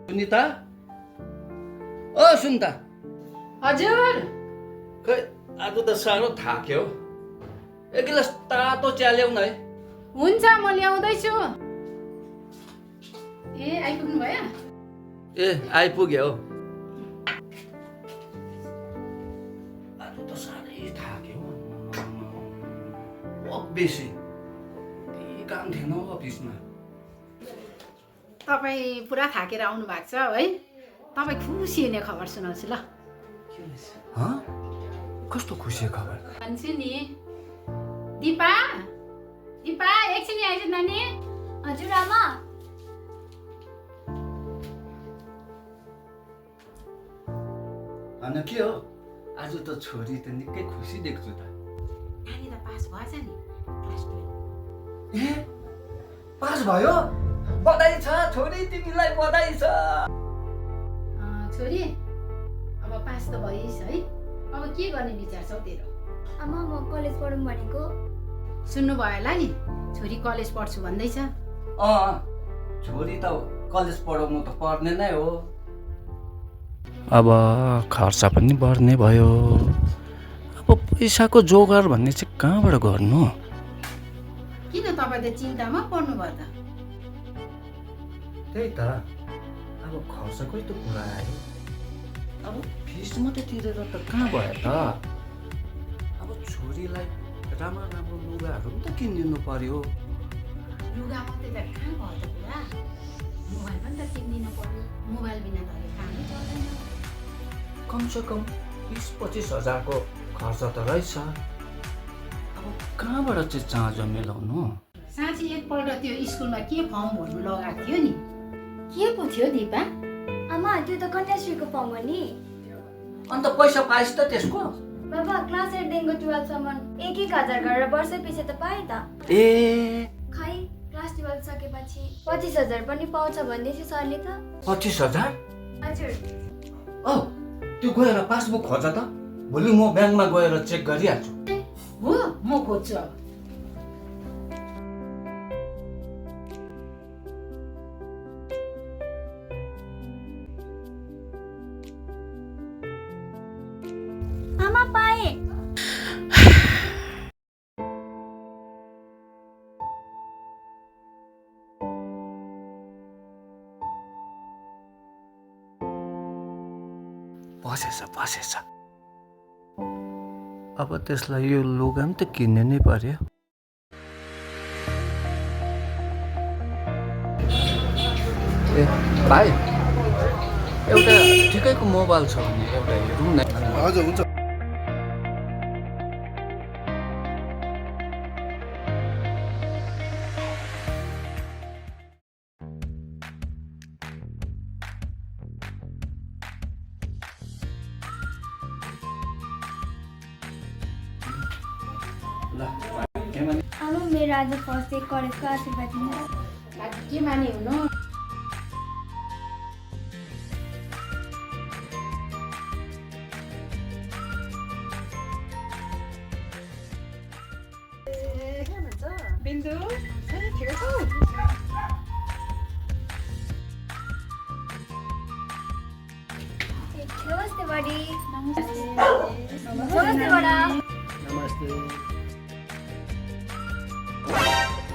सुनिता ओ सुनिता हजुर खै आज त साह्रो थाक्यो एक गिलास तातो चिया ल्याउ न है हुन्छ म ल्याउँदैछु ए आइपुग्नु भयो ए आइपुग्यो आज त साह्रै थाक्यो बेसी केही काम थिएन अफिसमा तपाईँ पुरा थाकेर आउनु भएको छ है तपाईँ खुसी हुने खबर सुनाउँछु ल कस्तो खुसी खबर भन्छु नि दिपा दिपा एकछिन आइज नानी हजुर आमा अनि के हो आज त छोरी त निकै खुसी देख्छु त नानी त पास भएछ नि क्लास 12 ए पास भयो बधाई छ छोरी तिमीलाई बधाई छ छोरी अब पास त भइस् है अब के गर्ने विचार छ तेरो आमा म कलेज पढौँ भनेको सुन्नु भयो होला नि छोरी कलेज पढ्छु भन्दैछ छोरी त कलेज पढाउनु त पर्ने नै हो अब खर्च पनि बढ्ने भयो अब पैसाको जोगाड भन्ने चाहिँ कहाँबाट गर्नु किन तपाईँ त चिन्तामा पर्नु भयो त त्यही त अब खर्चकै त कुरा आयो अब फिस मात्रै तिरेर त कहाँ भयो त अब छोरीलाई राम्रो राम्रो लुगाहरू पनि त किनिदिनु पर्यो लुगा मात्रै त कहाँ भयो त कुरा मोबाइल पनि त किनिदिनु पर्यो मोबाइल बिना त अहिले कामै चल्दैन कमसेकम 20-25 हजारको खर्च त रहेछ अब कहाँबाट चाहिँ चाँजो मिलाउनु साँच्ची एकपल्ट त्यो स्कुलमा के फर्म भर्नु लगाएको थियो नि के पो थियो दिपा आमा त्यो त कन्याश्रीको फर्म हो नि अन्त पैसा पाइस् त त्यसको बाबा क्लास 8 देखिको 12 सम्म 1,000 गरेर वर्ष पछि त पाएँ त ए खै क्लास 12 सकेपछि 25,000 पनि पाउँछ भन्दै थियो सरले त 25,000 हजुर त्यो गएर पासबुक खोज त भोलि म ब्याङ्कमा गएर चेक गरिहाल्छु हो म खोज्छु अब आमा पाएँ बसेछ अब त्यसलाई यो लुगा पनि त किन्ने नै पर्यो ए भाइ एउटा ठिकैको मोबाइल छ भने एउटा हेरौँ न हजुर हुन्छ आमा मेरो आज फर्स्ट डे कलेजको आशीर्वाद दिनुहोस् के माने हुनु बिन्दु ठिकै छौ नमस्ते बडी नमस्ते बडा नमस्ते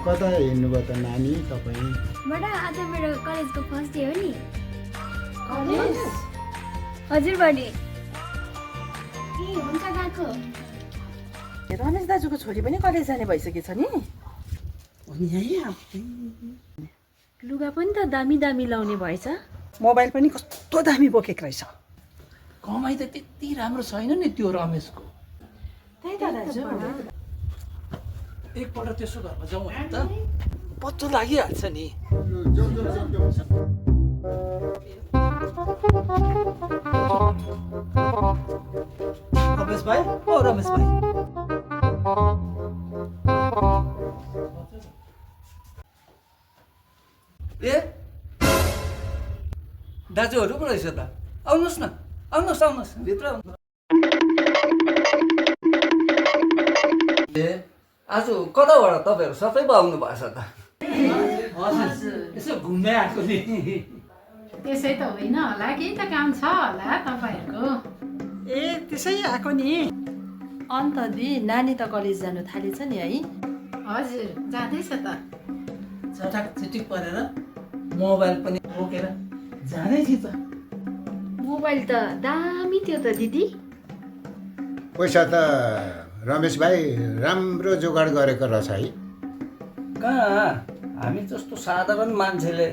कता हिँड्नुभयो त नानी तपाईँ बडा आज मेरो कलेजको फर्स्ट डे हो नि कलेज हजुर बडी ए हुन्छ गएको रमेश दाजुको छोरी पनि कलेज जाने भइसकेछ नि लुगा पनि त दामी दामी लाउने भएछ। मोबाइल पनि कस्तो दामी बोकेको रहेछ। कमाइ त त्यति राम्रो छैन नि त्यो रमेशको। त्यही त दाजु। एकपल्ट त्यसो घरमा जाउँ होइन त, पत्तो लागिहाल्छ नि। रमेश भाइ, ओ रमेश भाइ, ए दाजुहरू पो रहेछ त। आउनुहोस् न, आउनुहोस् भित्र आउनुहोस्। ए आज कताबाट तपाईँहरू सबै पो आउनु भएछ त? हजुर यसो घुम्दै आएको नि। त्यसै त होइन होला, केही त काम छ होला तपाईँहरूको। ए त्यसै आएको नि। अन्त दि नानी त कलेज जानु थालेछ नि है? हजुर जाँदैछ त। चटाक चिटिक परेर मोबाइल पनि बोकेर जाँदै थियो त। मोबाइल त दामी थियो त दिदी। पैसा त रमेश भाइ राम्रो जोगाड गरेको रहेछ है। कहाँ हामी जस्तो साधारण मान्छेले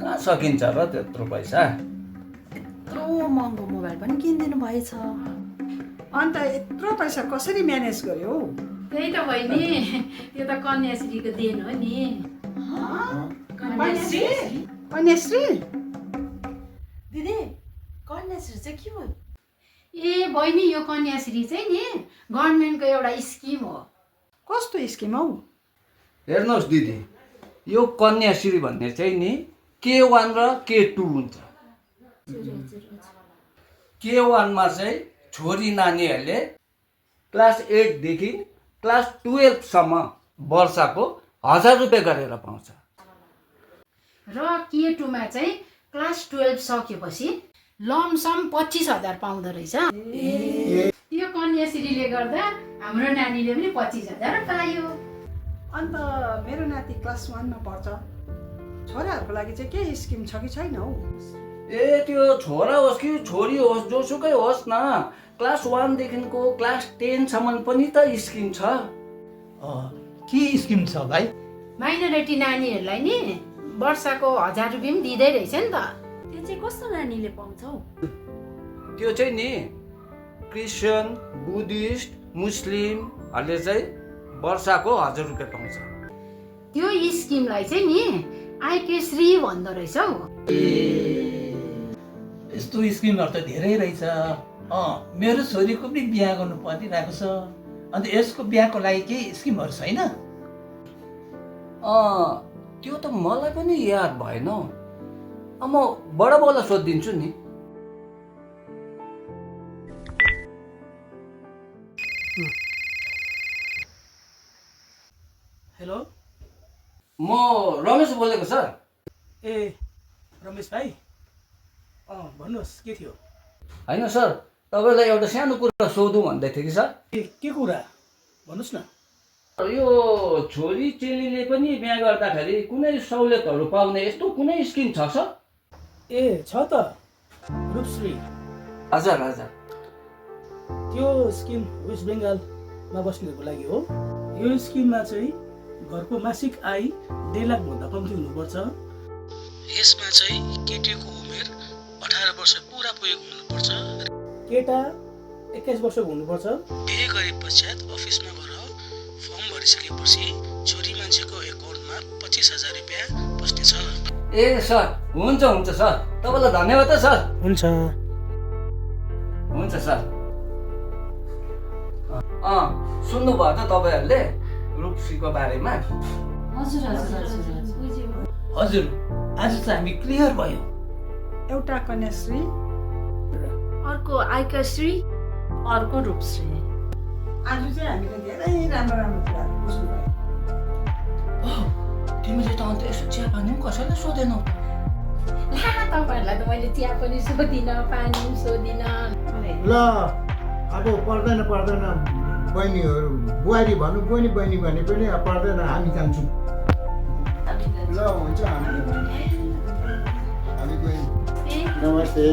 कहाँ सकिन्छ र त्यत्रो पैसा? यत्रो महँगो मोबाइल पनि किनिदिनु भएछ। अन्त यत्रो पैसा कसरी म्यानेज गर्यो? त्यही त बहिनी, त्यो त कन्याश्रीको देन हो नि। कन्याश्री? दिदी कन्याश्री चाहिँ के हो? ए बहिनी, यो कन्याश्री चाहिँ नि गभर्मेन्टको एउटा स्किम हो। कस्तो स्किम हौ? हेर्नुहोस् दिदी, यो कन्याश्री भन्ने चाहिँ नि K1 र K2 हुन्छ। K1 मा चाहिँ छोरी नानीहरूले क्लास 8 देखि क्लास 12 सम्म वर्षको 1000 रुपियाँ गरेर पाउँछ। र K2 मा चाहिँ क्लास 12 सकेपछि लमसम 25,000 पाउँदो रहेछ। यो कन्याश्रीले गर्दा हाम्रो नानीले पनि 25,000 पायो। अन्त मेरो नाति क्लास 1 मा पढ्छ। छोराहरूको लागि चाहिँ के स्किम छ कि छैन हौ? ए त्यो छोरा होस् कि छोरी होस्, जोसुकै होस् न, क्लास 1 देखिको क्लास 10 सम्म पनि त स्किम छ। के स्किम छ भाइ? माइनोरिटी नानीहरूलाई नि वर्षको 1000 रुपियाँ पनि दिँदै रहेछ नि त। त्यो चाहिँ कस्तो नानीले पाउँछ हौ? त्यो चाहिँ नि क्रिस्चियन, बुद्धिस्ट, मुस्लिमहरूले चाहिँ वर्षको 1000 रुपियाँ पाउँछ। त्यो स्किमलाई चाहिँ नि आइकेश्री भन्दो रहेछ हौ। यस्तो स्किमहरू त धेरै रहेछ। मेरो छोरीको पनि बिहा गर्नु परिरहेको छ। अन्त यसको बिहाको लागि केही स्किमहरू छैन? त्यो त मलाई पनि याद भएन। म बडा बाउलाई सोधिदिन्छु नि। हेलो, म रमेश बोलेको सर। ए रमेश भाइ, भन्नुहोस् के थियो? होइन सर, तपाईँलाई एउटा सानो कुरा सोधौँ भन्दै थियो कि सर। के कुरा भन्नुहोस् न। यो छोरी चेलीले पनि बिहा गर्दाखेरि कुनै सहुलियतहरू पाउने यस्तो कुनै स्किम छ सर? ए छ त, रूपश्री। हजुर हजुर। त्यो स्किम वेस्ट बेङ्गालमा बस्नेहरूको लागि हो। यो स्किममा चाहिँ घरको मासिक आय 1.5 लाखभन्दा कम्ती हुनुपर्छ। यसमा चाहिँ केटीको उमेर 18 वर्ष पुरा पुगेको हुनुपर्छ। केटा 21 वर्षको हुनुपर्छ। बिहे गरे पश्चात अफिसमा गएर फर्म भरिसकेपछि छोरी मान्छेको एकाउन्टमा 25,000 रुपियाँ पस्नेछ। ए सर, हुन्छ हुन्छ सर, तपाईँलाई धन्यवाद है सर। हुन्छ हुन्छ सर। सुन्नुभयो त तपाईँहरूले रूपश्रीको बारेमा? हजुर हजुर हजुर बुझ्यो। हजुर, आज चाहिँ हामी क्लियर भयो। एउटा कन्याश्री, अर्को आइकाश्री, अर्को रूपश्री। आज चाहिँ हामीले धेरै राम्रो राम्रो कुराहरू बुझ्नु भयो। तिमीले त अन्त यसो चिया पानी पनि कसैलाई सोधेनौ? ला, तपाईँहरूलाई त मैले चिया पनि सोधिनँ, पानी पनि सोधिनँ। ल अब पर्दैन बहिनीहरू, बुहारी भनौँ, बहिनी भने पनि अब पर्दैन, हामी जान्छौँ। ल हुन्छ, हामी गयौँ। नमस्ते।